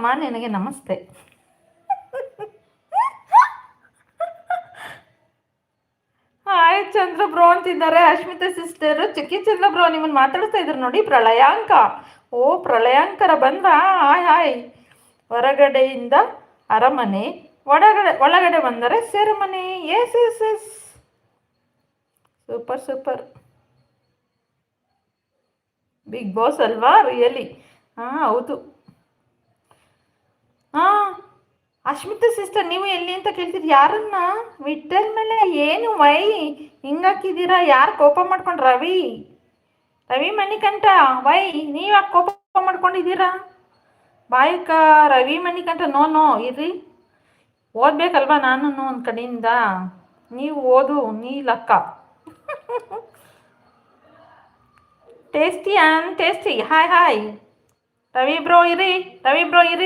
ಅಮ್ಮ ನಿನಗೆ ನಮಸ್ತೆ. ಹಾಯ್ ಚಂದ್ರ ಬ್ರೋ ಅಂತಿದ್ದಾರೆ ಅಶ್ಮಿತಾ ಸಿಸ್ಟರ್. ಚಿಕ್ಕಿ ಚಂದ್ರ ಬ್ರೋ ನಿಮ್ಮನ್ನು ಮಾತಾಡ್ತಾ ಇದ್ರು ನೋಡಿ, ಪ್ರಳಯಾಂಕ. ಓ ಪ್ರಳಯಾಂಕರ ಬಂದ್ರಾ? Hi hi. ಹೊರಗಡೆಯಿಂದ ಅರಮನೆ, ಒಳಗಡೆ ಬಂದರೆ ಸೆರೆಮನೆ. Yes yes yes, super super. Bigg Boss ಅಲ್ವಾ ರಿಯಲಿ? ಹಾಂ ಹೌದು. ಹಾಂ ಅಶ್ಮಿತಾ ಸಿಸ್ಟರ್, ನೀವು ಎಲ್ಲಿ ಅಂತ ಕೇಳ್ತೀರಿ ಯಾರನ್ನ? ವಿಠಲ್ ಮೇಲೆ ಏನು ವೈ ಹಿಂಗಾಕಿದ್ದೀರಾ? ಯಾರು ಕೋಪ ಮಾಡ್ಕೊಂಡು? ರವಿ ರವಿ ಮಣಿಕಂಠ ವೈ ನೀವು ಯಾಕೆ ಕೋಪ ಮಾಡ್ಕೊಂಡಿದ್ದೀರಾ? ಬಾಯಕ್ಕ ರವಿ ಮಣಿಕಂಠ ನೋ ನೋ ಇರ್ರಿ, ಓದ್ಬೇಕಲ್ವಾ ನಾನು ಒಂದು ಕಡೆಯಿಂದ. ನೀವು ಓದು ನೀಲಕ್ಕ. Tasty and tasty. Hi hi. Ravi bro ಇರಿ, ರವಿ ಬ್ರೋ ಇರಿ.